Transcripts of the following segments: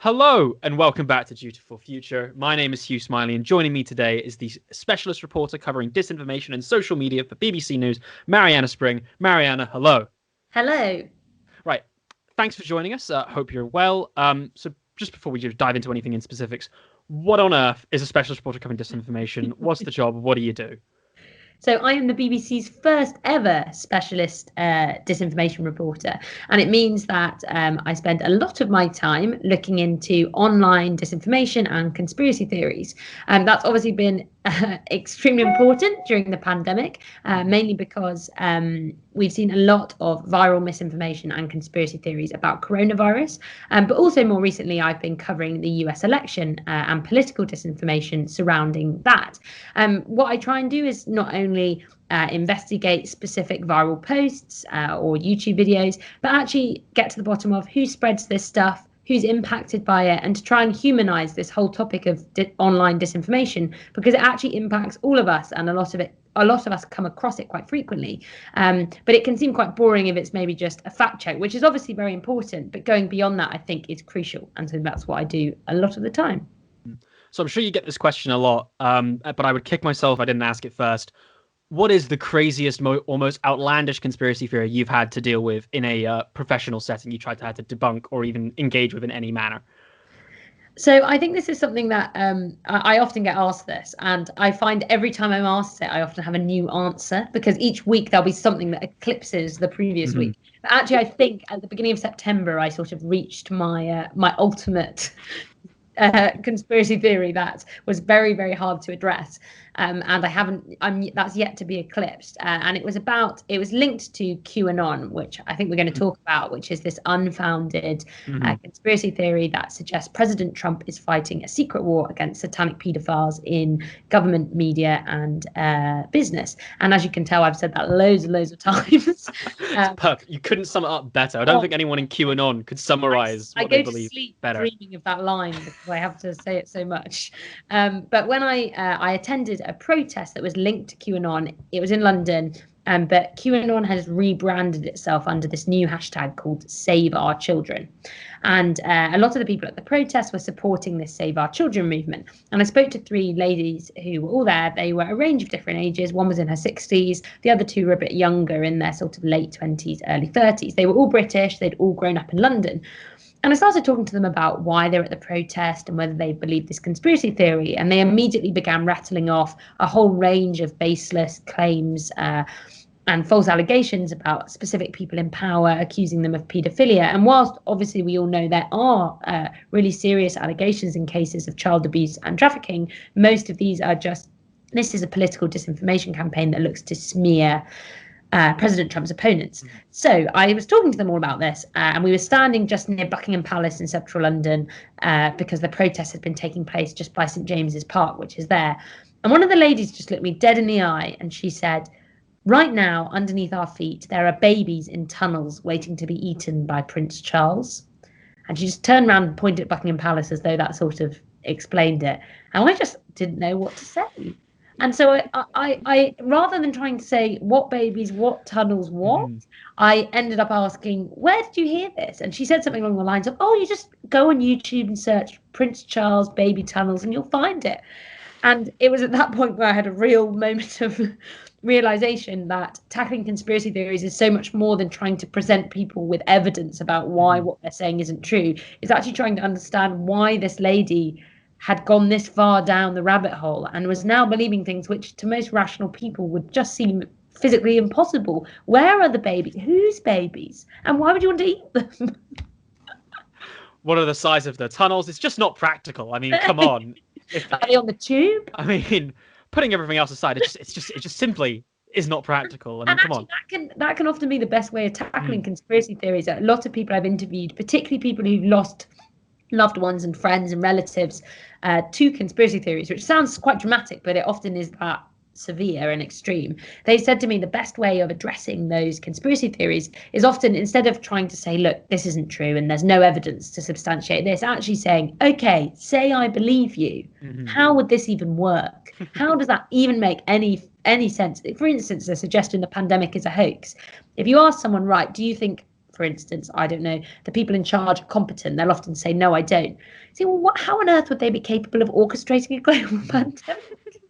Hello and welcome back to Dutiful Future. My name is Hugh Smiley and joining me today is the specialist reporter covering disinformation and social media for BBC News, Mariana Spring. Mariana, hello. Hello. Right, thanks for joining us. Hope you're well. So just before we dive into anything in specifics, what on earth is a specialist reporter covering disinformation? What's the job? What do you do? So I am the BBC's first ever specialist disinformation reporter. And it means that I spend a lot of my time looking into online disinformation and conspiracy theories. That's obviously been extremely important during the pandemic, mainly because we've seen a lot of viral misinformation and conspiracy theories about coronavirus. But also more recently, I've been covering the US election and political disinformation surrounding that. What I try and do is not only investigate specific viral posts or YouTube videos, but actually get to the bottom of who spreads this stuff, who's impacted by it, and to try and humanize this whole topic of online disinformation, because it actually impacts all of us, and a lot of us come across it quite frequently. But it can seem quite boring if it's maybe just a fact check, which is obviously very important, but going beyond that I think is crucial, and so that's what I do a lot of the time. So I'm sure you get this question a lot, but I would kick myself if I didn't ask it first. What is the craziest, almost outlandish conspiracy theory you've had to deal with in a professional setting you tried to have to debunk or even engage with in any manner? So I think this is something that I often get asked this, and I find every time I'm asked it, I often have a new answer, because each week there'll be something that eclipses the previous week. But actually, I think at the beginning of September, I sort of reached my ultimate conspiracy theory that was very, very hard to address. And that's yet to be eclipsed. And it was linked to QAnon, which I think we're going to talk about, which is this unfounded conspiracy theory that suggests President Trump is fighting a secret war against satanic pedophiles in government, media, and business. And as you can tell, I've said that loads and loads of times. Perfect. You couldn't sum it up better. I don't think anyone in QAnon could summarize what they believe better. I go to sleep dreaming of that line because I have to say it so much. But when I attended a protest that was linked to QAnon, it was in London, but QAnon has rebranded itself under this new hashtag called Save Our Children. And a lot of the people at the protest were supporting this Save Our Children movement. And I spoke to three ladies who were all there. They were a range of different ages. One was in her 60s. The other two were a bit younger, in their sort of late 20s, early 30s. They were all British. They'd all grown up in London. And I started talking to them about why they were at the protest and whether they believed this conspiracy theory. And they immediately began rattling off a whole range of baseless claims and false allegations about specific people in power, accusing them of paedophilia. And whilst obviously we all know there are really serious allegations in cases of child abuse and trafficking, most of these are this is a political disinformation campaign that looks to smear President Trump's opponents. So I was talking to them all about this, and we were standing just near Buckingham Palace in central London because the protest had been taking place just by St James's Park, which is there. And one of the ladies just looked me dead in the eye and she said, "Right now, underneath our feet, there are babies in tunnels waiting to be eaten by Prince Charles." And she just turned around and pointed at Buckingham Palace as though that sort of explained it. And I just didn't know what to say. And so I rather than trying to say what babies, what tunnels, what, I ended up asking, "Where did you hear this?" And she said something along the lines of, "Oh, you just go on YouTube and search Prince Charles baby tunnels and you'll find it." And it was at that point where I had a real moment of realization that tackling conspiracy theories is so much more than trying to present people with evidence about why what they're saying isn't true. It's actually trying to understand why this lady had gone this far down the rabbit hole and was now believing things which to most rational people would just seem physically impossible. Where are the babies? Whose babies? And why would you want to eat them? What are the size of the tunnels? It's just not practical. I mean, come on. Are they on the tube? I mean, putting everything else aside, it just simply is not practical. I mean, come on. That can often be the best way of tackling conspiracy theories. A lot of people I've interviewed, particularly people who've lost loved ones and friends and relatives to conspiracy theories, which sounds quite dramatic, but it often is that severe and extreme. They said to me the best way of addressing those conspiracy theories is often, instead of trying to say, "Look, this isn't true and there's no evidence to substantiate this," actually saying, "Okay, say I believe you. How would this even work? How does that even make any sense?" For instance, the suggestion the pandemic is a hoax. If you ask someone, "Right, do you think for instance, I don't know, the people in charge are competent, they'll often say, no, I don't. See, well, how on earth would they be capable of orchestrating a global pandemic?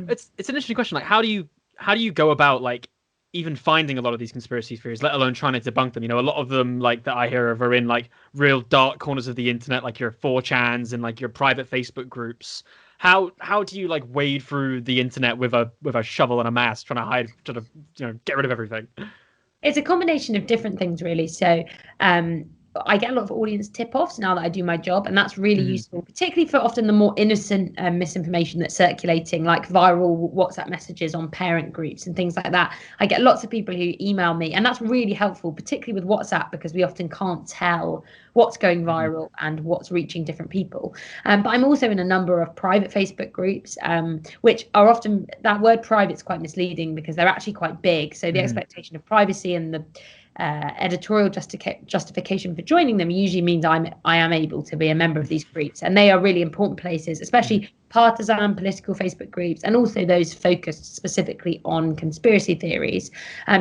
It's an interesting question. Like, how do you go about like even finding a lot of these conspiracy theories, let alone trying to debunk them? You know, a lot of them like that I hear of are in like real dark corners of the internet, like your 4chans and like your private Facebook groups. How do you like wade through the internet with a shovel and a mask, trying to hide, trying to get rid of everything? It's a combination of different things, really. So I get a lot of audience tip-offs now that I do my job, and that's really useful, particularly for often the more innocent misinformation that's circulating, like viral WhatsApp messages on parent groups and things like that. I get lots of people who email me, and that's really helpful, particularly with WhatsApp, because we often can't tell what's going viral and what's reaching different people. But I'm also in a number of private Facebook groups, which are often, that word private is quite misleading because they're actually quite big. So the expectation of privacy and the editorial justification for joining them usually means I am able to be a member of these groups, and they are really important places, especially partisan political Facebook groups, and also those focused specifically on conspiracy theories.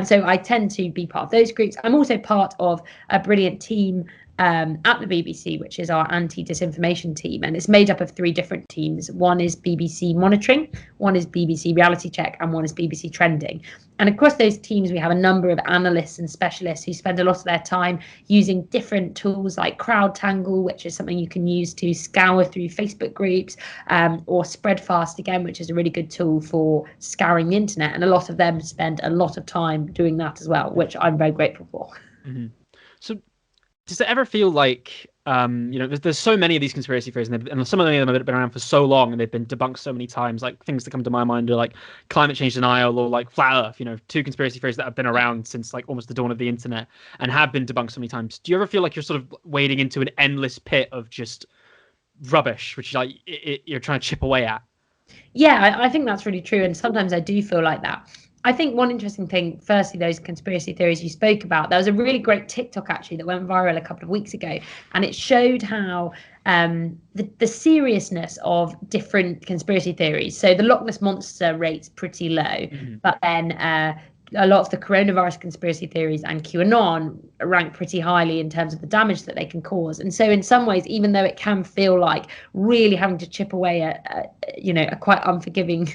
So I tend to be part of those groups. I'm also part of a brilliant team at the BBC, which is our anti-disinformation team, and it's made up of 3 different teams. One is BBC Monitoring, one is BBC Reality Check, and one is BBC Trending. And across those teams, we have a number of analysts and specialists who spend a lot of their time using different tools like CrowdTangle, which is something you can use to scour through Facebook groups, or Spreadfast, again, which is a really good tool for scouring the internet. And a lot of them spend a lot of time doing that as well, which I'm very grateful for. So does it ever feel like there's so many of these conspiracy theories, and some of them have been around for so long and they've been debunked so many times? Like, things that come to my mind are like climate change denial or like flat earth, 2 conspiracy theories that have been around since like almost the dawn of the internet and have been debunked so many times. Do you ever feel like you're sort of wading into an endless pit of just rubbish, which like you're trying to chip away at? Yeah, I think that's really true, and sometimes I do feel like that. I think one interesting thing, firstly, those conspiracy theories you spoke about, there was a really great TikTok actually that went viral a couple of weeks ago, and it showed how the seriousness of different conspiracy theories. So the Loch Ness Monster rate's pretty low, but then a lot of the coronavirus conspiracy theories and QAnon rank pretty highly in terms of the damage that they can cause. And so in some ways, even though it can feel like really having to chip away at a quite unforgiving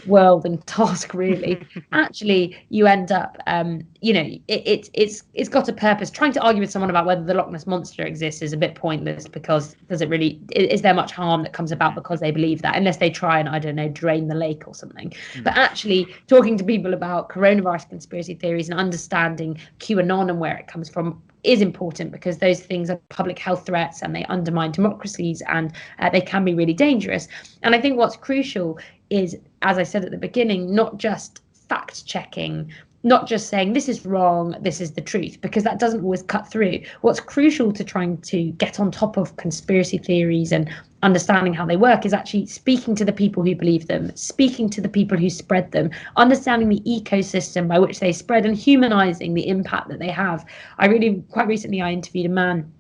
world and task, really, actually you end up it's got a purpose. Trying to argue with someone about whether the Loch Ness Monster exists is a bit pointless, because is there much harm that comes about because they believe that, unless they try and, I don't know, drain the lake or something. But actually talking to people about coronavirus conspiracy theories and understanding QAnon and where it comes from is important, because those things are public health threats and they undermine democracies, and they can be really dangerous. And I think what's crucial is, as I said at the beginning, not just fact checking, not just saying this is wrong, this is the truth, because that doesn't always cut through. What's crucial to trying to get on top of conspiracy theories and understanding how they work is actually speaking to the people who believe them, speaking to the people who spread them, understanding the ecosystem by which they spread, and humanizing the impact that they have. Quite recently, I interviewed a man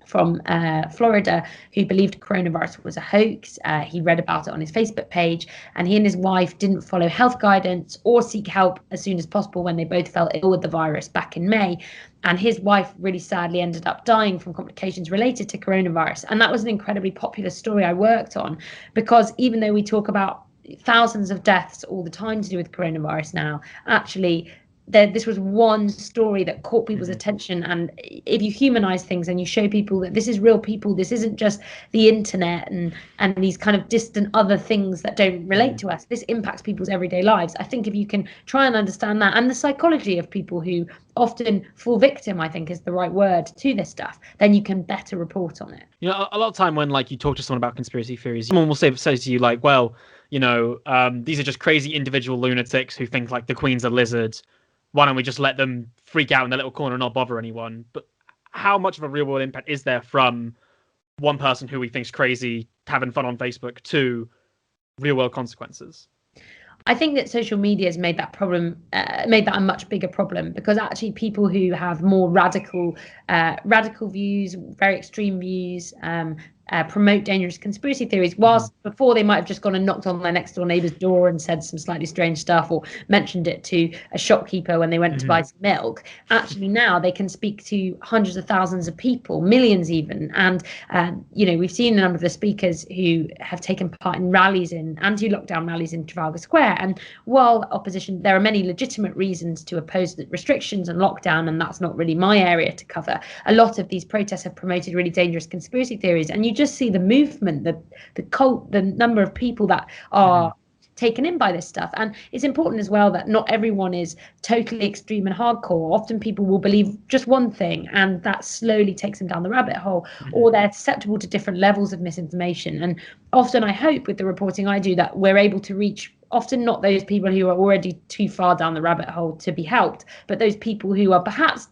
from Florida who believed coronavirus was a hoax. He read about it on his Facebook page, and he and his wife didn't follow health guidance or seek help as soon as possible when they both fell ill with the virus back in May. And his wife really sadly ended up dying from complications related to coronavirus. And that was an incredibly popular story I worked on, because even though we talk about thousands of deaths all the time to do with coronavirus now, actually this was one story that caught people's attention. And if you humanize things and you show people that this is real people, this isn't just the internet and these kind of distant other things that don't relate to us, this impacts people's everyday lives. I think if you can try and understand that, and the psychology of people who often fall victim, I think is the right word, to this stuff, then you can better report on it. A lot of time when like you talk to someone about conspiracy theories, someone will say to you like, well, these are just crazy individual lunatics who think like the Queen's a lizard. Why don't we just let them freak out in their little corner and not bother anyone? But how much of a real world impact is there from one person who we think's crazy having fun on Facebook to real world consequences? I think that social media has made that a much bigger problem, because actually people who have more radical views, very extreme views, promote dangerous conspiracy theories, whilst before they might have just gone and knocked on their next door neighbour's door and said some slightly strange stuff, or mentioned it to a shopkeeper when they went to buy some milk. Actually now they can speak to hundreds of thousands of people, millions even. And we've seen a number of the speakers who have taken part in rallies, in anti-lockdown rallies in Trafalgar Square. And while opposition, there are many legitimate reasons to oppose the restrictions and lockdown, and that's not really my area to cover, a lot of these protests have promoted really dangerous conspiracy theories. And you just see the movement, the cult, the number of people that are taken in by this stuff. And it's important as well that not everyone is totally extreme and hardcore. Often people will believe just one thing, and that slowly takes them down the rabbit hole, or they're susceptible to different levels of misinformation. And often I hope with the reporting I do that we're able to reach often not those people who are already too far down the rabbit hole to be helped, but those people who are perhaps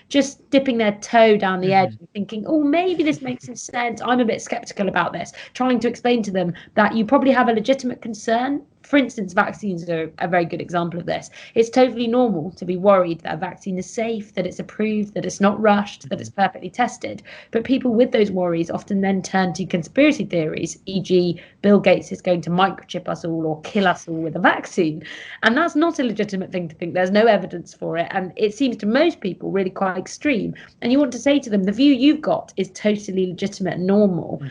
just dipping their toe down the edge and thinking, oh, maybe this makes some sense. I'm a bit skeptical about this. Trying to explain to them that you probably have a legitimate concern. For instance, vaccines are a very good example of this. It's totally normal to be worried that a vaccine is safe, that it's approved, that it's not rushed, that it's perfectly tested. But people with those worries often then turn to conspiracy theories, e.g. Bill Gates is going to microchip us all or kill us all with a vaccine. And that's not a legitimate thing to think. There's no evidence for it. And it seems to most people really quite extreme. And you want to say to them, the view you've got is totally legitimate and normal.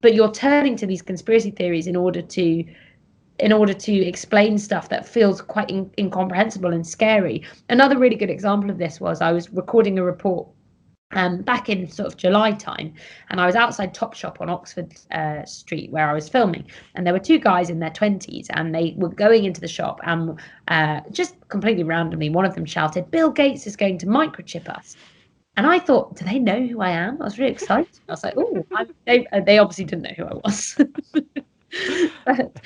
But you're turning to these conspiracy theories in order to explain stuff that feels quite incomprehensible and scary. Another really good example of this was I was recording a report back in sort of July time, and I was outside Topshop on Oxford Street where I was filming, and there were two guys in their 20s, and they were going into the shop, and just completely randomly one of them shouted, "Bill Gates is going to microchip us." And I thought, do they know who I am? I was really excited. I was like, oh, they obviously didn't know who I was. But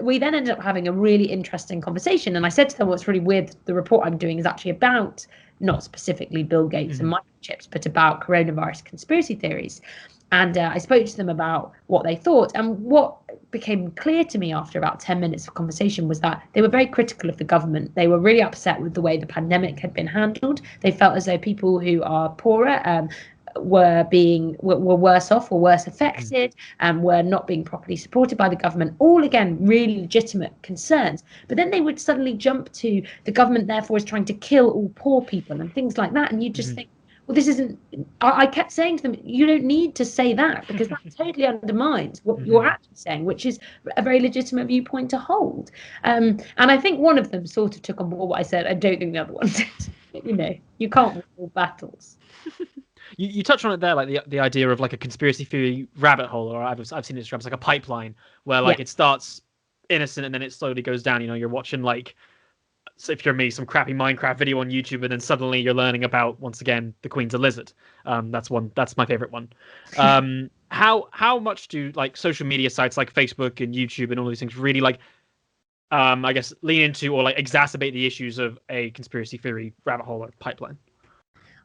we then ended up having a really interesting conversation, and I said to them, what's really weird, the report I'm doing is actually about not specifically Bill Gates and microchips, but about coronavirus conspiracy theories. And I spoke to them about what they thought, and what became clear to me after about 10 minutes of conversation was that they were very critical of the government. They were really upset with the way the pandemic had been handled. They felt as though people who are poorer were worse off or worse affected, and were not being properly supported by the government. All again really legitimate concerns, but then they would suddenly jump to the government therefore is trying to kill all poor people and things like that, and you just think, well, this isn't. I kept saying to them, you don't need to say that, because that totally undermines what you're actually saying, which is a very legitimate viewpoint to hold. And I think one of them sort of took on board what I said. I don't think the other one did. You can't win all battles. You touched on it there, like the idea of like a conspiracy theory rabbit hole, or I've seen it described as like a pipeline where like it starts innocent and then it slowly goes down. You're watching like, so if you're me, some crappy Minecraft video on YouTube, and then suddenly you're learning about, once again, the Queen's a lizard. That's my favorite one. How much do like social media sites like Facebook and YouTube and all these things really like I guess lean into or like exacerbate the issues of a conspiracy theory rabbit hole or pipeline?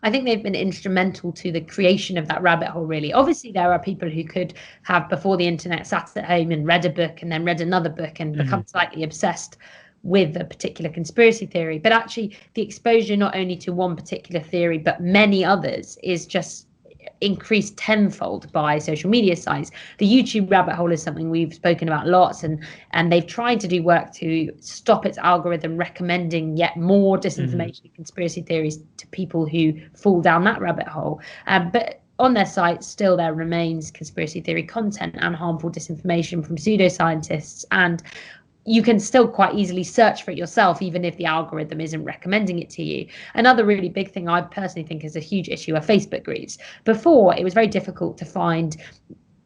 I think they've been instrumental to the creation of that rabbit hole, really. Obviously, there are people who could have, before the internet, sat at home and read a book and then read another book and become slightly obsessed with a particular conspiracy theory. But actually, the exposure not only to one particular theory, but many others is just increased tenfold by social media sites. The YouTube rabbit hole is something we've spoken about lots, and they've tried to do work to stop its algorithm recommending yet more disinformation and conspiracy theories to people who fall down that rabbit hole. But on their site, still there remains conspiracy theory content and harmful disinformation from pseudoscientists, and you can still quite easily search for it yourself, even if the algorithm isn't recommending it to you. Another really big thing I personally think is a huge issue are Facebook groups. Before, it was very difficult to find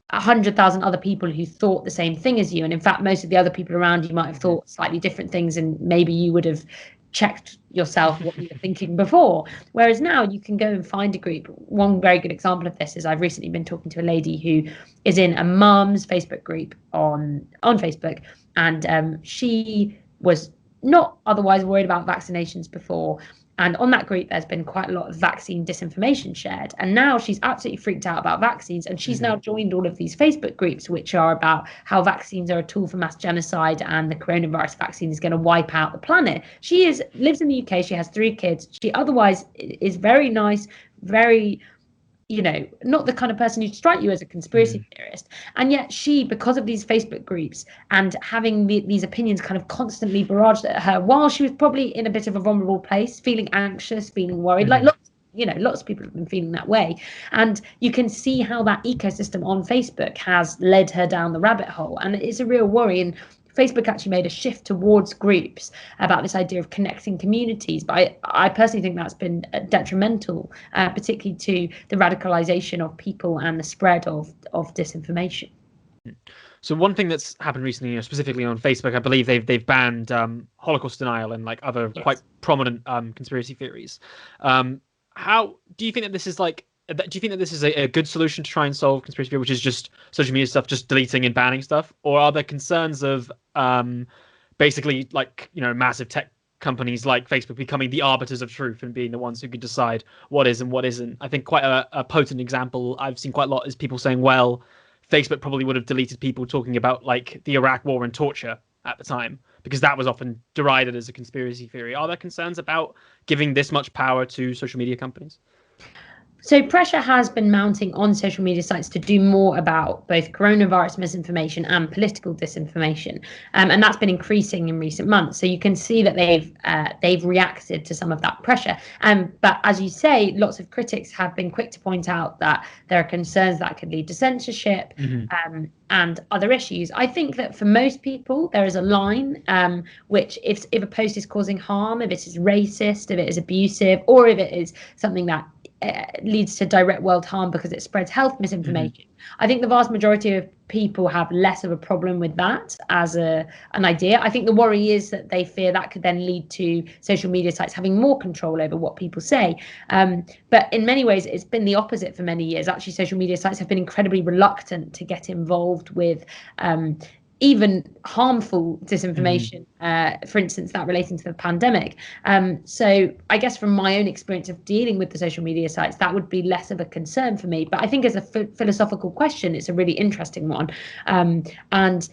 100,000 other people who thought the same thing as you. And in fact, most of the other people around you might have thought slightly different things, and maybe you would have checked yourself what you were thinking before. Whereas now you can go and find a group. One very good example of this is I've recently been talking to a lady who is in a mum's Facebook group on Facebook, and she was not otherwise worried about vaccinations before. And on that group, there's been quite a lot of vaccine disinformation shared. And now she's absolutely freaked out about vaccines. And she's now joined all of these Facebook groups, which are about how vaccines are a tool for mass genocide and the coronavirus vaccine is going to wipe out the planet. She lives in the UK. She has 3 kids. She otherwise is very nice, very not the kind of person who'd strike you as a conspiracy theorist. And yet she, because of these Facebook groups and having these opinions kind of constantly barraged at her while she was probably in a bit of a vulnerable place, feeling anxious, feeling worried, like lots of people have been feeling that way. And you can see how that ecosystem on Facebook has led her down the rabbit hole. And it's a real worry. And Facebook actually made a shift towards groups about this idea of connecting communities. But I personally think that's been detrimental, particularly to the radicalization of people and the spread of disinformation. So one thing that's happened recently, specifically on Facebook, I believe they've banned Holocaust denial and like other quite prominent conspiracy theories. How do you think that this is like? Do you think that this is a good solution to try and solve conspiracy theory, which is just social media stuff, just deleting and banning stuff, or are there concerns of basically like massive tech companies like Facebook becoming the arbiters of truth and being the ones who could decide what is and what isn't? I think quite a potent example I've seen quite a lot is people saying, well, Facebook probably would have deleted people talking about like the Iraq war and torture at the time, because that was often derided as a conspiracy theory. Are there concerns about giving this much power to social media companies? So pressure has been mounting on social media sites to do more about both coronavirus misinformation and political disinformation, and that's been increasing in recent months. So you can see that they've reacted to some of that pressure. But as you say, lots of critics have been quick to point out that there are concerns that could lead to censorship and other issues. I think that for most people, there is a line which, if a post is causing harm, if it is racist, if it is abusive, or if it is something that leads to direct world harm because it spreads health misinformation. I think the vast majority of people have less of a problem with that as an idea. I think the worry is that they fear that could then lead to social media sites having more control over what people say. But in many ways, it's been the opposite for many years. Actually, social media sites have been incredibly reluctant to get involved with even harmful disinformation, for instance, that relating to the pandemic. So I guess from my own experience of dealing with the social media sites, that would be less of a concern for me. But I think as a philosophical question, it's a really interesting one. And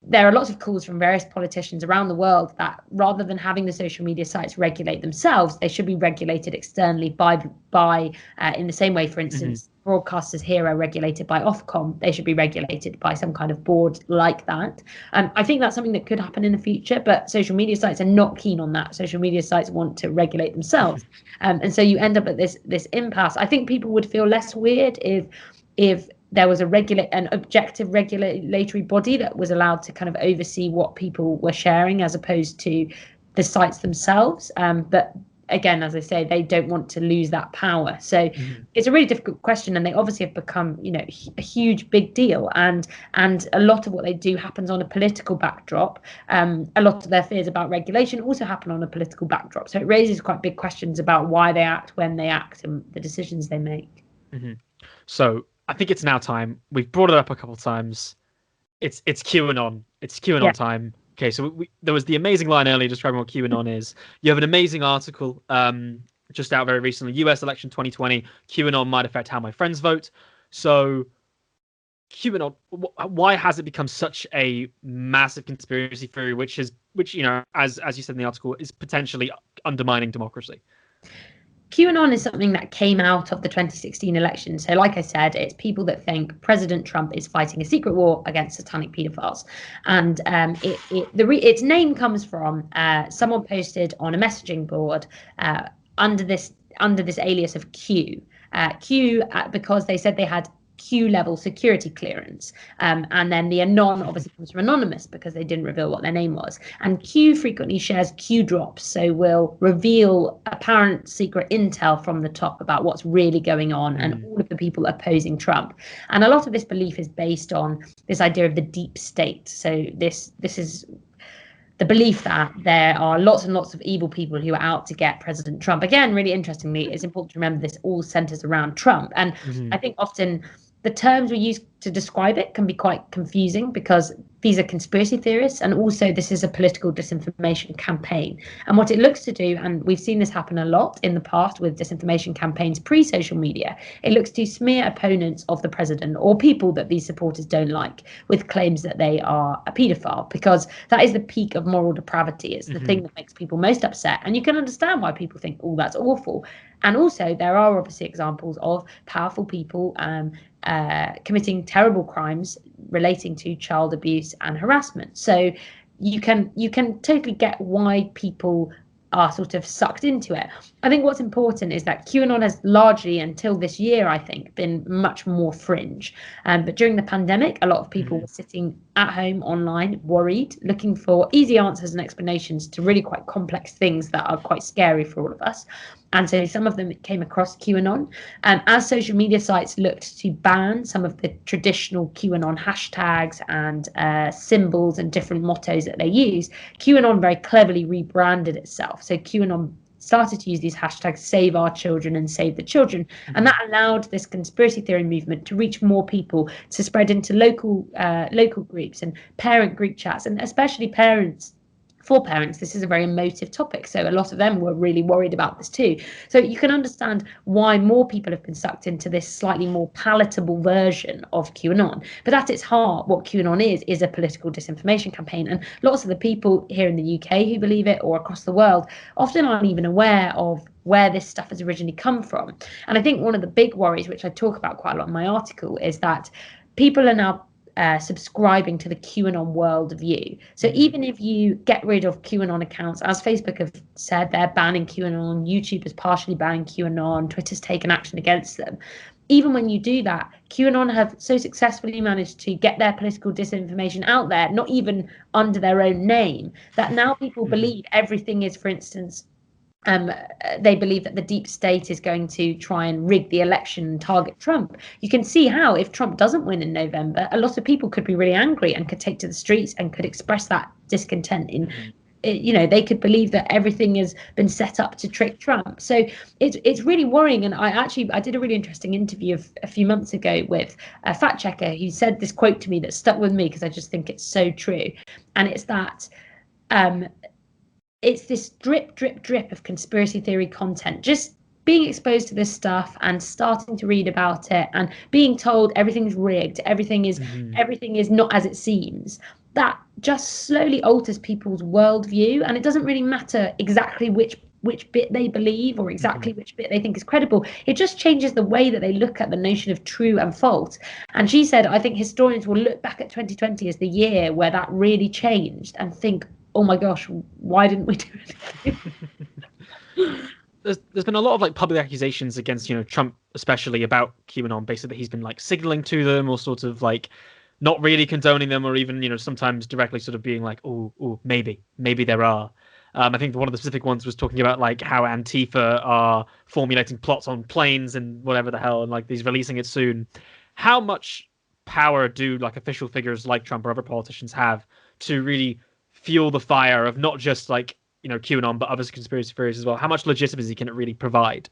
there are lots of calls from various politicians around the world that rather than having the social media sites regulate themselves, they should be regulated externally by in the same way, for instance, broadcasters here are regulated by Ofcom. They should be regulated by some kind of board like that. I think that's something that could happen in the future, but social media sites are not keen on that. Social media sites want to regulate themselves. And so you end up at this impasse. I think people would feel less weird if there was an objective regulatory body that was allowed to kind of oversee what people were sharing as opposed to the sites themselves. But again, as I say, they don't want to lose that power. So it's a really difficult question, and they obviously have become, a huge big deal. And a lot of what they do happens on a political backdrop. A lot of their fears about regulation also happen on a political backdrop. So it raises quite big questions about why they act when they act and the decisions they make. So I think it's now time. We've brought it up a couple of times. It's QAnon. It's QAnon time. Okay, so there was the amazing line earlier describing what QAnon is. You have an amazing article just out very recently. US election 2020. QAnon might affect how my friends vote. So QAnon, why has it become such a massive conspiracy theory, which as you said in the article, is potentially undermining democracy? QAnon is something that came out of the 2016 election. So like I said, it's people that think President Trump is fighting a secret war against satanic pedophiles. And its name comes from someone posted on a messaging board under this alias of Q. Because they said they had Q level security clearance. And then the anon obviously comes from anonymous because they didn't reveal what their name was. And Q frequently shares Q drops, so will reveal apparent secret intel from the top about what's really going on and all of the people opposing Trump. And a lot of this belief is based on this idea of the deep state. So this is the belief that there are lots and lots of evil people who are out to get President Trump. Again, really interestingly, it's important to remember this all centers around Trump. And I think often the terms we use to describe it can be quite confusing because these are conspiracy theorists, and also this is a political disinformation campaign. And what it looks to do, and we've seen this happen a lot in the past with disinformation campaigns pre-social media, it looks to smear opponents of the president or people that these supporters don't like with claims that they are a paedophile, because that is the peak of moral depravity. It's the thing that makes people most upset. And you can understand why people think, oh, that's awful. And also, there are obviously examples of powerful people committing terrible crimes relating to child abuse and harassment. So you can totally get why people are sort of sucked into it. I think what's important is that QAnon has largely, until this year, I think, been much more fringe. But during the pandemic, a lot of people were sitting at home online, worried, looking for easy answers and explanations to really quite complex things that are quite scary for all of us. And so some of them came across QAnon. As social media sites looked to ban some of the traditional QAnon hashtags and symbols and different mottos that they use, QAnon very cleverly rebranded itself. So QAnon started to use these hashtags, save our children and save the children. And that allowed this conspiracy theory movement to reach more people, to spread into local groups and parent group chats, and especially parents. For parents, this is a very emotive topic, so a lot of them were really worried about this too. So you can understand why more people have been sucked into this slightly more palatable version of QAnon. But at its heart, what QAnon is a political disinformation campaign, and lots of the people here in the UK who believe it, or across the world, often aren't even aware of where this stuff has originally come from. And I think one of the big worries, which I talk about quite a lot in my article, is that people are now subscribing to the QAnon worldview. So even if you get rid of QAnon accounts, as Facebook have said, they're banning QAnon, YouTube is partially banning QAnon, Twitter's taken action against them. Even when you do that, QAnon have so successfully managed to get their political disinformation out there, not even under their own name, that now people believe everything is, for instance, they believe that the deep state is going to try and rig the election and target Trump. You can see how, if Trump doesn't win in November, a lot of people could be really angry and could take to the streets and could express that discontent in they could believe that everything has been set up to trick Trump. So it's really worrying. And I did a really interesting interview a few months ago with a fact checker who said this quote to me that stuck with me because I just think it's so true. And it's that it's this drip of conspiracy theory content, just being exposed to this stuff and starting to read about it and being told everything's rigged, everything is not as it seems. That just slowly alters people's worldview, and it doesn't really matter exactly which bit they believe or exactly which bit they think is credible. It just changes the way that they look at the notion of true and false. And she said, I think historians will look back at 2020 as the year where that really changed and think, oh my gosh, why didn't we do it? There's been a lot of like public accusations against Trump, especially about QAnon. Basically, he's been like signaling to them, or sort of like not really condoning them, or even sometimes directly sort of being like, oh, maybe there are. I think one of the specific ones was talking about like how Antifa are formulating plots on planes and whatever the hell, and like he's releasing it soon. How much power do like official figures like Trump or other politicians have to really fuel the fire of not just like QAnon but other conspiracy theories as well? How much legitimacy can it really provide?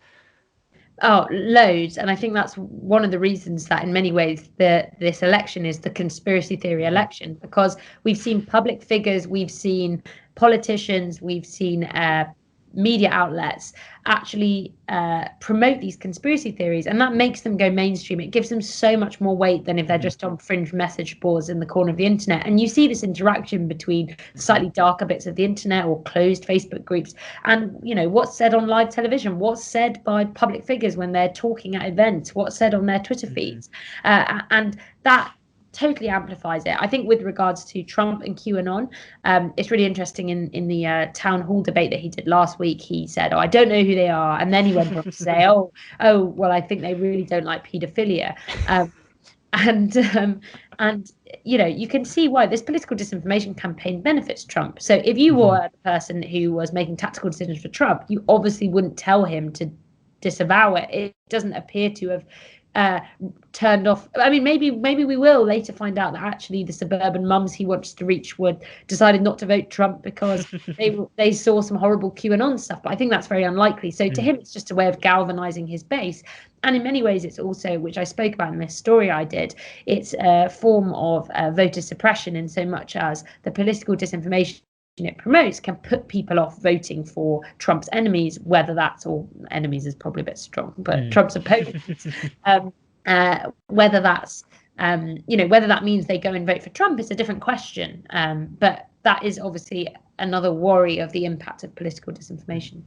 Oh, loads. And I think that's one of the reasons that in many ways this election is the conspiracy theory election, because we've seen public figures, we've seen politicians, we've seen media outlets actually promote these conspiracy theories, and that makes them go mainstream. It gives them so much more weight than if they're just on fringe message boards in the corner of the internet. And you see this interaction between slightly darker bits of the internet or closed Facebook groups and what's said on live television, what's said by public figures when they're talking at events, what's said on their Twitter feeds, and that totally amplifies it. I think with regards to Trump and QAnon, it's really interesting in the town hall debate that he did last week. He said, I don't know who they are. And then he went on to say, oh, well, I think they really don't like paedophilia. And you can see why this political disinformation campaign benefits Trump. So if you were the person who was making tactical decisions for Trump, you obviously wouldn't tell him to disavow it. It doesn't appear to have turned off. I mean, maybe we will later find out that actually the suburban mums he wants to reach decided not to vote Trump because they saw some horrible QAnon stuff. But I think that's very unlikely. So to him, it's just a way of galvanizing his base. And in many ways, it's also, which I spoke about in this story I did, it's a form of voter suppression, in so much as the political disinformation it promotes can put people off voting for Trump's enemies, whether that's, or enemies is probably a bit strong, but Trump's opponents, whether that's, whether that means they go and vote for Trump is a different question. But that is obviously another worry of the impact of political disinformation.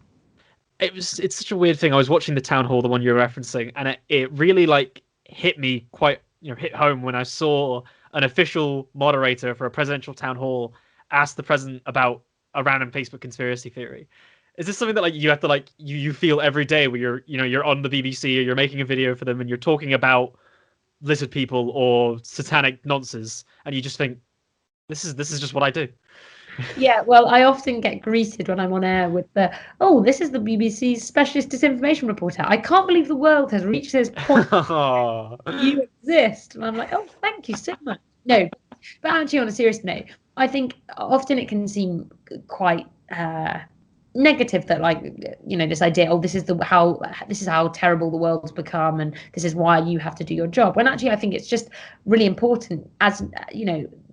it's such a weird thing. I was watching the town hall, the one you're referencing, and it really like hit me quite, hit home when I saw an official moderator for a presidential town hall ask the president about a random Facebook conspiracy theory. Is this something that like you have to like you feel every day where you're on the BBC or you're making a video for them and you're talking about lizard people or satanic nonsense and you just think this is just what I do? Yeah, well, I often get greeted when I'm on air with the, oh, this is the BBC's specialist disinformation reporter. I can't believe the world has reached this point. You exist. And I'm like, oh, thank you so much. No, but actually, on a serious note, I think often it can seem quite negative that, like, this idea, oh, this is how terrible the world's become, and this is why you have to do your job. When actually, I think it's just really important. As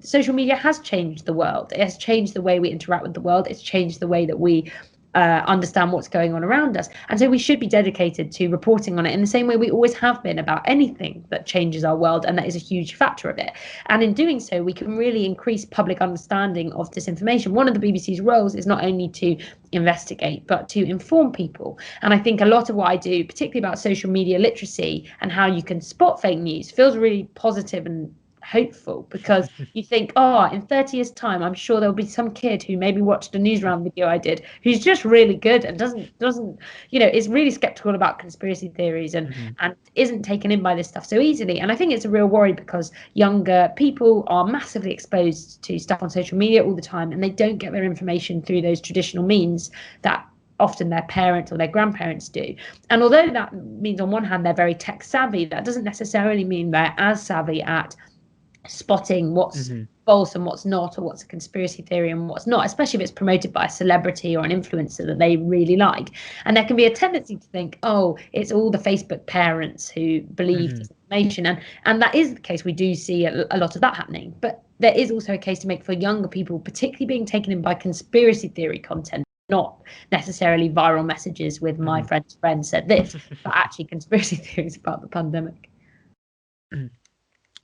social media has changed the world. It has changed the way we interact with the world. It's changed the way that we understand what's going on around us. And so we should be dedicated to reporting on it in the same way we always have been about anything that changes our world. And that is a huge factor of it. And in doing so, we can really increase public understanding of disinformation. One of the BBC's roles is not only to investigate, but to inform people. And I think a lot of what I do, particularly about social media literacy and how you can spot fake news, feels really positive and hopeful, because you think, oh, in 30 years time, I'm sure there'll be some kid who maybe watched a newsround video I did who's just really good and doesn't is really skeptical about conspiracy theories and isn't taken in by this stuff so easily. And I think it's a real worry because younger people are massively exposed to stuff on social media all the time, and they don't get their information through those traditional means that often their parents or their grandparents do. And although that means on one hand they're very tech savvy, that doesn't necessarily mean they're as savvy at spotting what's false and what's not, or what's a conspiracy theory and what's not, especially if it's promoted by a celebrity or an influencer that they really like. And there can be a tendency to think, oh, it's all the Facebook parents who believe disinformation, and that is the case. We do see a lot of that happening, but there is also a case to make for younger people, particularly being taken in by conspiracy theory content, not necessarily viral messages with my friend's friend said this, but actually conspiracy theories about the pandemic.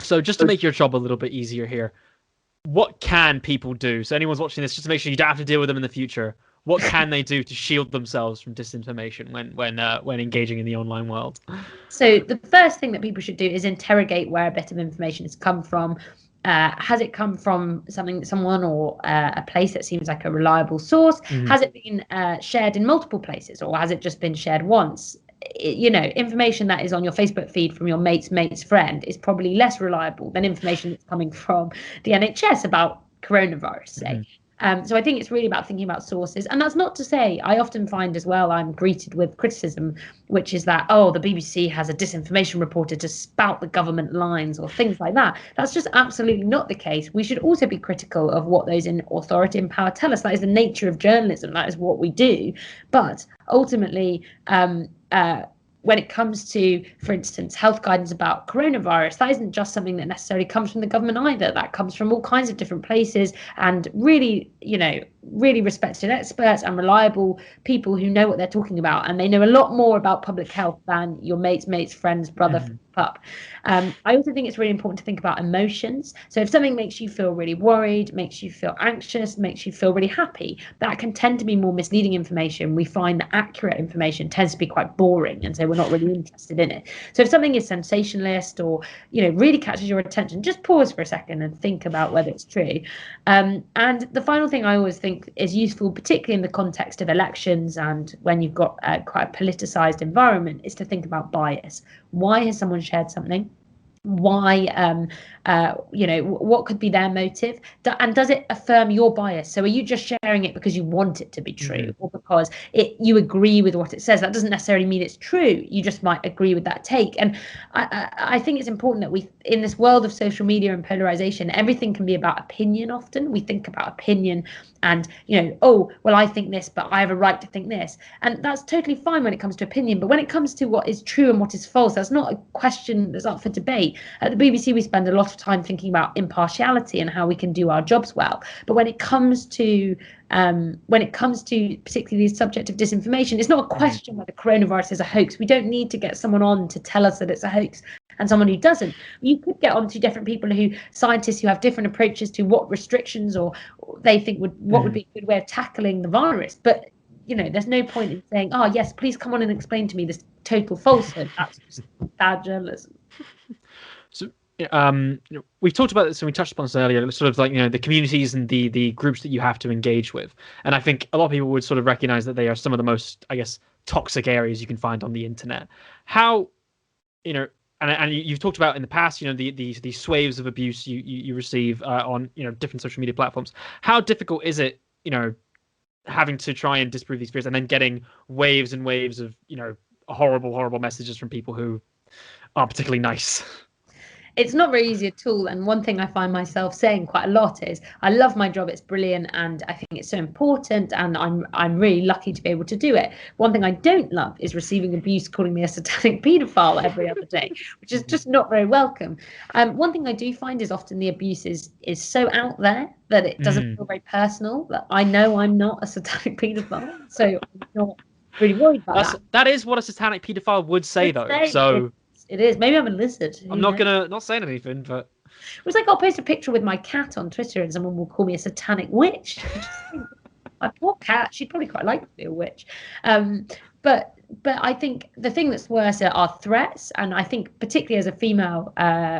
So just to make your job a little bit easier here, what can people do? So anyone's watching this, just to make sure you don't have to deal with them in the future, what can they do to shield themselves from disinformation when engaging in the online world? So the first thing that people should do is interrogate where a bit of information has come from. Has it come from someone or a place that seems like a reliable source? Has it been shared in multiple places, or has it just been shared once? Information that is on your Facebook feed from your mate's friend is probably less reliable than information that's coming from the NHS about coronavirus, say. So I think it's really about thinking about sources. And that's not to say, I often find as well, I'm greeted with criticism, which is that, oh, the BBC has a disinformation reporter to spout the government lines or things like that. That's just absolutely not the case. We should also be critical of what those in authority and power tell us. That is the nature of journalism. That is what we do. But ultimately, when it comes to, for instance, health guidance about coronavirus, that isn't just something that necessarily comes from the government either. That comes from all kinds of different places, and really, really respected experts and reliable people who know what they're talking about, and they know a lot more about public health than your mate's friend's brother from the pub. I also think it's really important to think about emotions. So if something makes you feel really worried, makes you feel anxious, makes you feel really happy, that can tend to be more misleading information. We find that accurate information tends to be quite boring, and so we're not really interested in it. So if something is sensationalist or really catches your attention, just pause for a second and think about whether it's true. And the final thing I always think is useful, particularly in the context of elections and when you've got quite a politicized environment, is to think about bias. Why has someone shared something? Why, what could be their motive? And does it affirm your bias? So are you just sharing it because you want it to be true, or because you agree with what it says? That doesn't necessarily mean it's true. You just might agree with that take. And I think it's important that we, in this world of social media and polarization, everything can be about opinion. Often we think about opinion and, oh, well, I think this, but I have a right to think this. And that's totally fine when it comes to opinion. But when it comes to what is true and what is false, that's not a question that's up for debate. At the BBC, we spend a lot of time thinking about impartiality and how we can do our jobs well. But when it comes to particularly the subject of disinformation, it's not a question whether coronavirus is a hoax. We don't need to get someone on to tell us that it's a hoax and someone who doesn't. You could get on to different people, scientists who have different approaches to what restrictions or they think what would be a good way of tackling the virus. But there's no point in saying, oh yes, please come on and explain to me this total falsehood. That's just bad journalism. So, we've talked about this and we touched upon this earlier, sort of like, the communities and the groups that you have to engage with. And I think a lot of people would sort of recognize that they are some of the most, I guess, toxic areas you can find on the internet. How, and you've talked about in the past, these swaves of abuse you receive on, different social media platforms. How difficult is it, having to try and disprove these fears and then getting waves and waves of, horrible messages from people who aren't particularly nice? It's not very easy at all. And one thing I find myself saying quite a lot is I love my job. It's brilliant. And I think it's so important. And I'm really lucky to be able to do it. One thing I don't love is receiving abuse, calling me a satanic paedophile every other day, which is just not very welcome. One thing I do find is often the abuse is so out there that it doesn't feel very personal. That I know I'm not a satanic paedophile. So I'm not really worried about that. That is what a satanic paedophile would say, though. So it is. Maybe I'm a lizard. I'm not saying anything, but it was like I'll post a picture with my cat on Twitter and someone will call me a satanic witch. My poor cat, she'd probably quite like to be a witch. But I think the thing that's worse are threats, and I think particularly as a female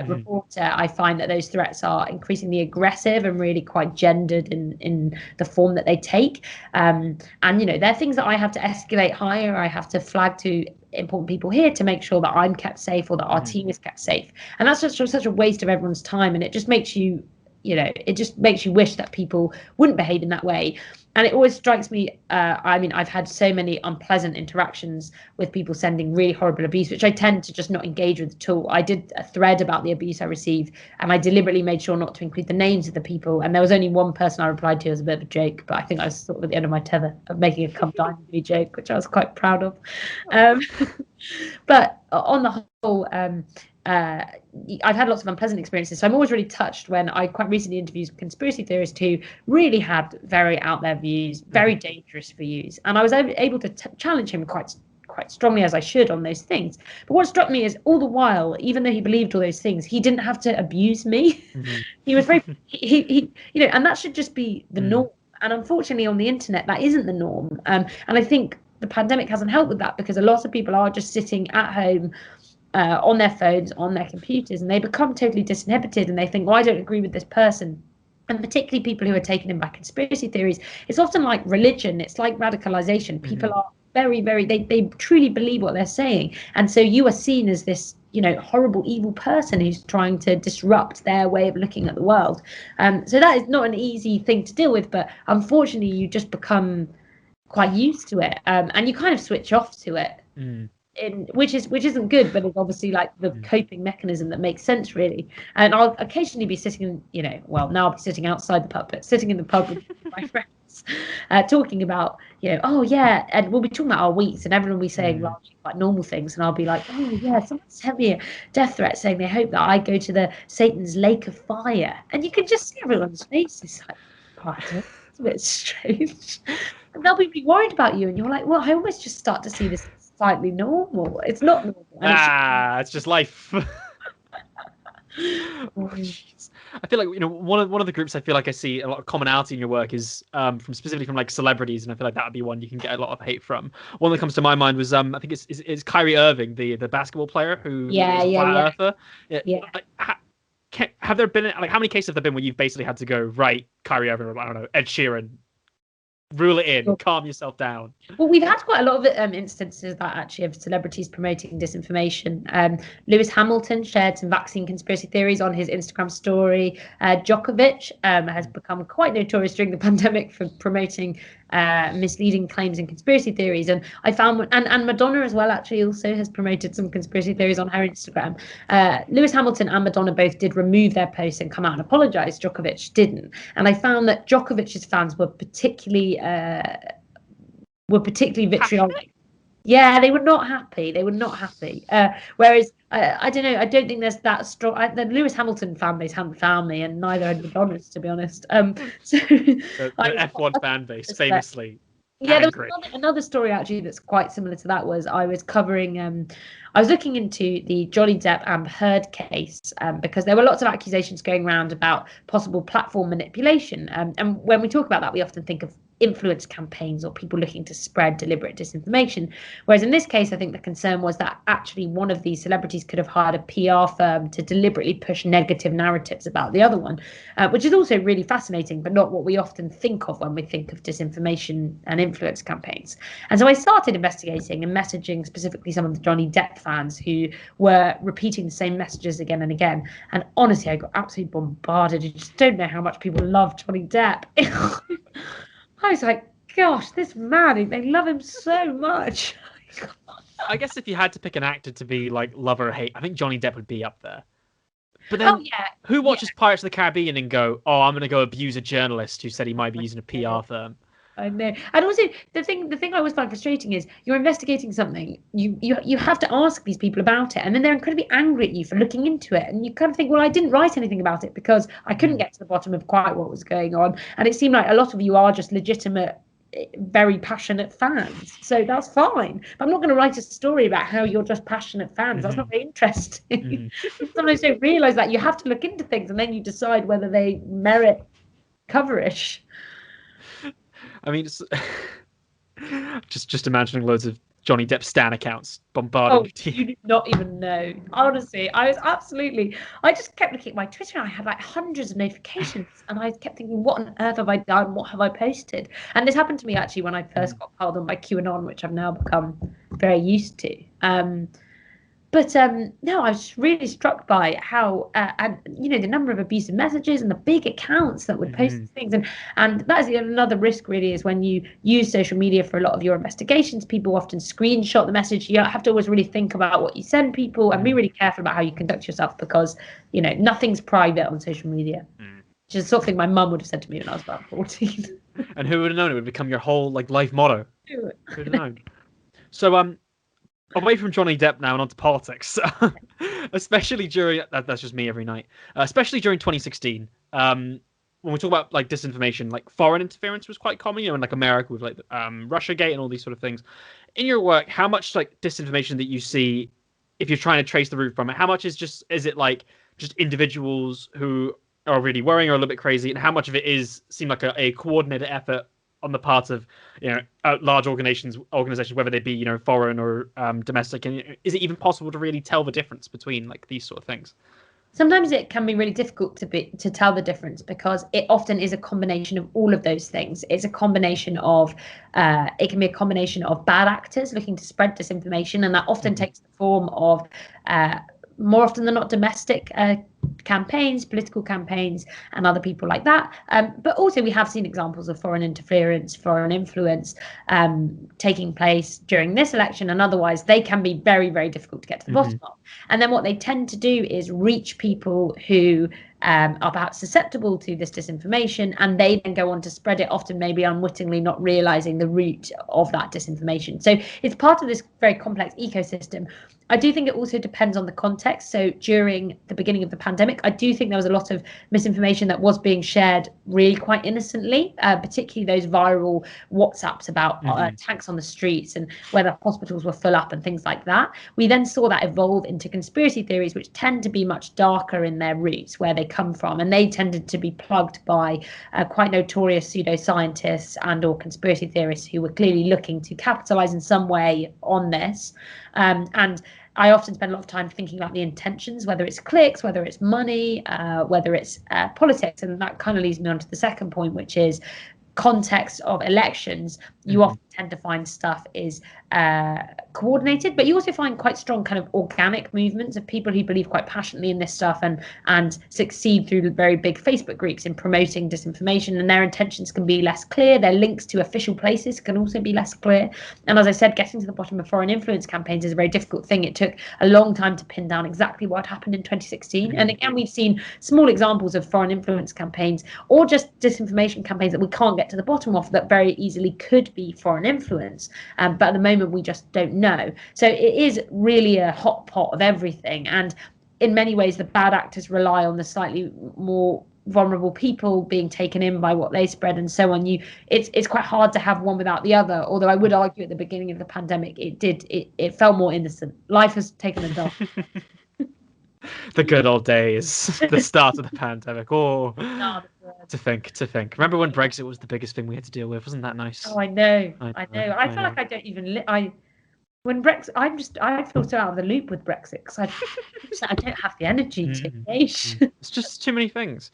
reporter, I find that those threats are increasingly aggressive and really quite gendered in the form that they take. And they're things that I have to escalate higher. I have to flag to important people here to make sure that I'm kept safe or that our team is kept safe. And that's just such a waste of everyone's time, and it just makes you wish that people wouldn't behave in that way. And it always strikes me, I've had so many unpleasant interactions with people sending really horrible abuse, which I tend to just not engage with at all. I did a thread about the abuse I received, and I deliberately made sure not to include the names of the people. And there was only one person I replied to as a bit of a joke, but I think I was sort of at the end of my tether of making a come dine with me joke, which I was quite proud of. But on the whole, I've had lots of unpleasant experiences, so I'm always really touched when I quite recently interviewed conspiracy theorists who really had very out there views, very dangerous views, and I was able to challenge him quite strongly, as I should, on those things. But what struck me is all the while, even though he believed all those things, he didn't have to abuse me. He was very he and that should just be the norm. And unfortunately on the internet that isn't the norm, and I think the pandemic hasn't helped with that, because a lot of people are just sitting at home on their phones, on their computers, and they become totally disinhibited, and they think, well, I don't agree with this person. And particularly people who are taken in by conspiracy theories, it's often like religion, it's like radicalization. People are very, very, they truly believe what they're saying. And so you are seen as this, horrible, evil person who's trying to disrupt their way of looking at the world. So that is not an easy thing to deal with, but unfortunately you just become quite used to it, and you kind of switch off to it. Which isn't good, but it's obviously like the coping mechanism that makes sense, really. And I'll occasionally be sitting, now I'll be sitting outside the pub, but sitting in the pub with my friends, talking about, oh yeah, and we'll be talking about our weeks, and everyone will be saying largely quite normal things, and I'll be like, oh yeah, someone sent me a death threat saying they hope that I go to the Satan's lake of fire, and you can just see everyone's faces like, pardon, it's a bit strange, and they'll be really worried about you, and you're like, well, I almost just start to see this slightly normal. It's not normal. It's just life. I feel like one of the groups I feel like I see a lot of commonality in your work is specifically from like celebrities, and I feel like that would be one you can get a lot of hate from. One that comes to my mind was I think it's Kyrie Irving, the basketball player who was a flat earther. Have there been how many cases have there been where you've basically had to go, right, Kyrie Irving, I don't know, Ed Sheeran, rule it in, calm yourself down? Well, we've had quite a lot of instances that actually of celebrities promoting disinformation. Lewis Hamilton shared some vaccine conspiracy theories on his Instagram story. Djokovic has become quite notorious during the pandemic for promoting misleading claims and conspiracy theories. And I found, and Madonna as well actually also has promoted some conspiracy theories on her Instagram. Lewis Hamilton and Madonna both did remove their posts and come out and apologize. Djokovic didn't. And I found that Djokovic's fans were particularly vitriolic. Yeah, they were not happy. Whereas I don't know. I don't think there's that strong. The Lewis Hamilton fan base hadn't found me, and neither had Madonna's, to be honest. So the F1 fan base famously. Yeah, there was another story actually that's quite similar to that. Was I was covering. I was looking into the Johnny Depp Amber Heard case because there were lots of accusations going around about possible platform manipulation. And when we talk about that, we often think of influence campaigns or people looking to spread deliberate disinformation. Whereas in this case, I think the concern was that actually one of these celebrities could have hired a PR firm to deliberately push negative narratives about the other one, which is also really fascinating, but not what we often think of when we think of disinformation and influence campaigns. And so I started investigating and messaging specifically some of the Johnny Depp fans who were repeating the same messages again and again. And honestly, I got absolutely bombarded. You just don't know how much people love Johnny Depp. I was like, gosh, this man, they love him so much. I guess if you had to pick an actor to be like love or hate, I think Johnny Depp would be up there. But then, who watches Pirates of the Caribbean and go, "Oh, I'm going to go abuse a journalist who said he might be using a PR firm"? I know. And also the thing I always find frustrating is you're investigating something, you have to ask these people about it, and then they're incredibly angry at you for looking into it, and you kind of think, well, I didn't write anything about it because I couldn't get to the bottom of quite what was going on. And it seemed like a lot of you are just legitimate, very passionate fans, so that's fine. But I'm not going to write a story about how you're just passionate fans. That's not very interesting. Sometimes you don't realize that you have to look into things and then you decide whether they merit coverage. I mean, it's just imagining loads of Johnny Depp stan accounts bombarding you do not even know. Honestly, I just kept looking at my Twitter and I had like hundreds of notifications and I kept thinking, what on earth have I done? What have I posted? And this happened to me actually when I first got piled on by QAnon, which I've now become very used to. But no, I was really struck by how, and the number of abusive messages and the big accounts that would post things, and that is another risk. Really, is when you use social media for a lot of your investigations, people often screenshot the message. You have to always really think about what you send people and be really careful about how you conduct yourself, because nothing's private on social media. Which is the sort of thing my mum would have said to me when I was about 14. And who would have known it would become your whole life motto? Who would have known? So away from Johnny Depp now and onto politics, especially during that's just me every night. Especially during 2016, when we talk about like disinformation, like foreign interference was quite common. In like America with like Russiagate and all these sort of things. In your work, how much like disinformation that you see, if you're trying to trace the root from it, how much is it like just individuals who are really worrying or a little bit crazy, and how much of it seem like a coordinated effort on the part of large organizations, whether they be foreign or domestic, and is it even possible to really tell the difference between like these sort of things? Sometimes it can be really difficult to tell the difference, because it often is a combination of all of those things. It's a combination of it can be a combination of bad actors looking to spread disinformation, and that often takes the form of more often than not domestic campaigns, political campaigns, and other people like that. But also we have seen examples of foreign interference, foreign influence taking place during this election, and otherwise they can be very, very difficult to get to the bottom of. And then what they tend to do is reach people who are perhaps susceptible to this disinformation, and they then go on to spread it, often maybe unwittingly, not realizing the root of that disinformation. So it's part of this very complex ecosystem. I do think it also depends on the context. So during the beginning of the pandemic, I do think there was a lot of misinformation that was being shared really quite innocently, particularly those viral WhatsApps about tanks on the streets and whether hospitals were full up and things like that. We then saw that evolve into conspiracy theories, which tend to be much darker in their roots, where they come from, and they tended to be plugged by quite notorious pseudoscientists and or conspiracy theorists who were clearly looking to capitalize in some way on this. And I often spend a lot of time thinking about the intentions, whether it's clicks, whether it's money, whether it's politics. And that kind of leads me on to the second point, which is context of elections. You often tend to find stuff is coordinated, but you also find quite strong kind of organic movements of people who believe quite passionately in this stuff and succeed through very big Facebook groups in promoting disinformation, and their intentions can be less clear. Their links to official places can also be less clear. And as I said, getting to the bottom of foreign influence campaigns is a very difficult thing. It took a long time to pin down exactly what happened in 2016. And again, we've seen small examples of foreign influence campaigns or just disinformation campaigns that we can't get to the bottom of that very easily could be foreign influence. But at the moment, we just don't know. So it is really a hot pot of everything. And in many ways, the bad actors rely on the slightly more vulnerable people being taken in by what they spread and so on. It's quite hard to have one without the other. Although I would argue at the beginning of the pandemic, it felt more innocent. Life has taken a dull. The good old days, the start of the pandemic. Oh, To think. Remember when Brexit was the biggest thing we had to deal with? Wasn't that nice? Oh, I know. I I know. know. I feel like I don't even when Brexit, I feel so out of the loop with Brexit because I don't have the energy to engage. It's just too many things.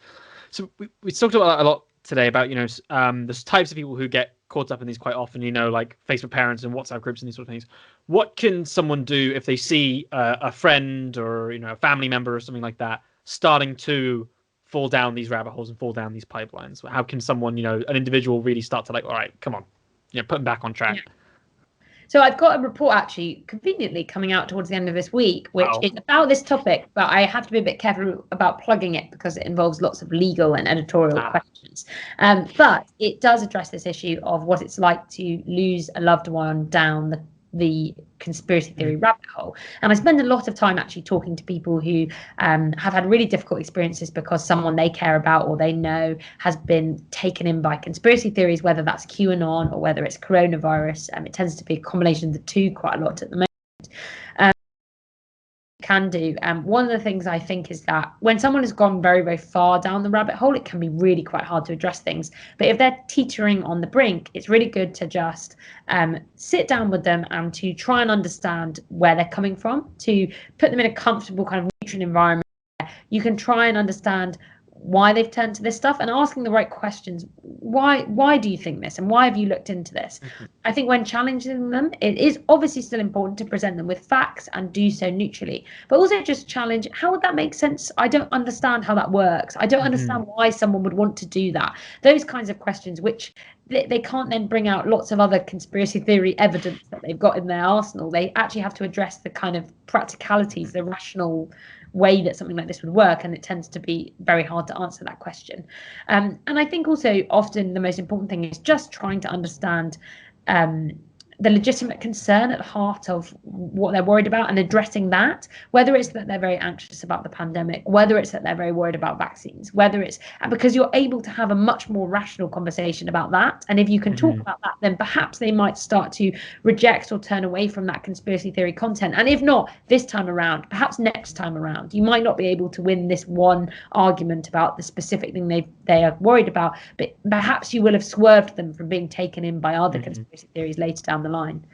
So we talked about that a lot today about there's types of people who get caught up in these quite often. Like Facebook parents and WhatsApp groups and these sort of things. What can someone do if they see a friend or a family member or something like that starting to fall down these rabbit holes and fall down these pipelines? How can someone, an individual, really start to all right, come on, put them back on track? Yeah. So I've got a report actually conveniently coming out towards the end of this week, which is about this topic, but I have to be a bit careful about plugging it because it involves lots of legal and editorial questions. But it does address this issue of what it's like to lose a loved one down the conspiracy theory rabbit hole. And I spend a lot of time actually talking to people who have had really difficult experiences because someone they care about or they know has been taken in by conspiracy theories, whether that's QAnon or whether it's coronavirus. It tends to be a combination of the two quite a lot at the moment. Can do. One of the things I think is that when someone has gone very, very far down the rabbit hole, it can be really quite hard to address things. But if they're teetering on the brink, it's really good to just sit down with them and to try and understand where they're coming from, to put them in a comfortable kind of neutral environment where you can try and understand why they've turned to this stuff and asking the right questions. Why do you think this, and why have you looked into this? I think when challenging them, it is obviously still important to present them with facts and do so neutrally, but also just challenge, how would that make sense? I don't understand how that works. I don't understand why someone would want to do that. Those kinds of questions, which they can't then bring out lots of other conspiracy theory evidence that they've got in their arsenal. They actually have to address the kind of practicalities, the rational way that something like this would work, and it tends to be very hard to answer that question. And I think also often the most important thing is just trying to understand the legitimate concern at the heart of what they're worried about and addressing that, whether it's that they're very anxious about the pandemic, whether it's that they're very worried about vaccines, whether it's because you're able to have a much more rational conversation about that. And if you can talk about that, then perhaps they might start to reject or turn away from that conspiracy theory content. And if not this time around, perhaps next time around, you might not be able to win this one argument about the specific thing they are worried about, but perhaps you will have swerved them from being taken in by other conspiracy theories later down the line.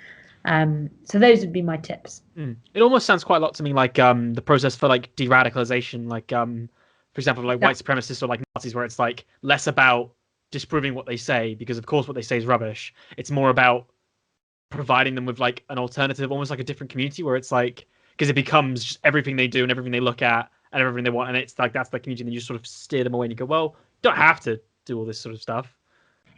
So those would be my tips. It almost sounds quite a lot to me like the process for like de-radicalization, like for example, like white supremacists or like Nazis, where it's like less about disproving what they say, because of course what they say is rubbish. It's more about providing them with like an alternative, almost like a different community, where it's like, because it becomes just everything they do and everything they look at and everything they want, and it's like that's the community, and you sort of steer them away and you go, well, you don't have to do all this sort of stuff.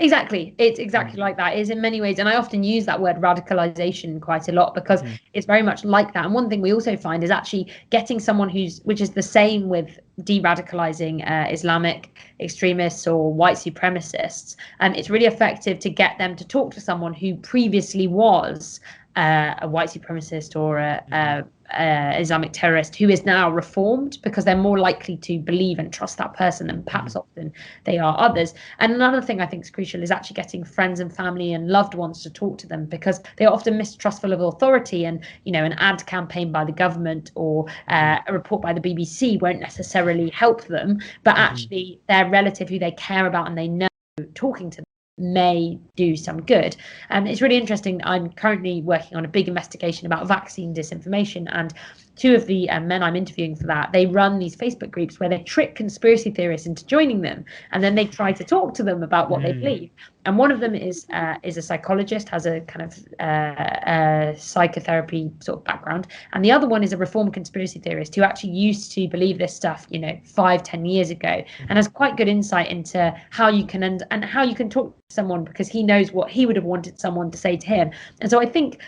Exactly. It's exactly like that. It is in many ways. And I often use that word radicalization quite a lot because it's very much like that. And one thing we also find is actually getting someone which is the same with de-radicalizing Islamic extremists or white supremacists. It's really effective to get them to talk to someone who previously was a white supremacist or a Islamic terrorist who is now reformed, because they're more likely to believe and trust that person than perhaps often they are others. And another thing I think is crucial is actually getting friends and family and loved ones to talk to them, because they're often mistrustful of authority, and an ad campaign by the government or a report by the BBC won't necessarily help them, but actually their relative who they care about and they know, talking to them may do some good. It's really interesting. I'm currently working on a big investigation about vaccine disinformation, and two of the men I'm interviewing for that, they run these Facebook groups where they trick conspiracy theorists into joining them, and then they try to talk to them about what they believe. And one of them is a psychologist, has a kind of psychotherapy sort of background, and the other one is a reformed conspiracy theorist who actually used to believe this stuff 5-10 years ago, and has quite good insight into how you can and how you can talk to someone, because he knows what he would have wanted someone to say to him. And so I think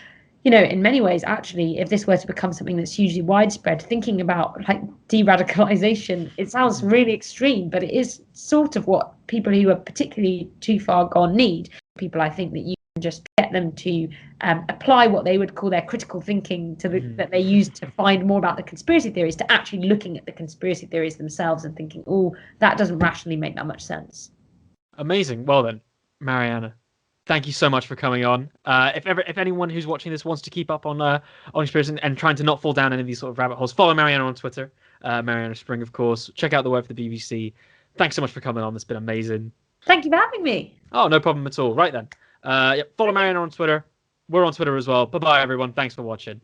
in many ways, actually, if this were to become something that's hugely widespread, thinking about like de-radicalization, it sounds really extreme, but it is sort of what people who are particularly too far gone need. People, I think, that you can just get them to apply what they would call their critical thinking to that they use to find more about the conspiracy theories, to actually looking at the conspiracy theories themselves and thinking, oh, that doesn't rationally make that much sense. Amazing. Well then, Mariana, thank you so much for coming on. If anyone who's watching this wants to keep up on conspiracy and trying to not fall down any of these sort of rabbit holes, follow Mariana on Twitter, Mariana Spring, of course. Check out the work of the BBC. Thanks so much for coming on. It's been amazing. Thank you for having me. Oh, no problem at all. Right then. Follow Mariana on Twitter. We're on Twitter as well. Bye-bye, everyone. Thanks for watching.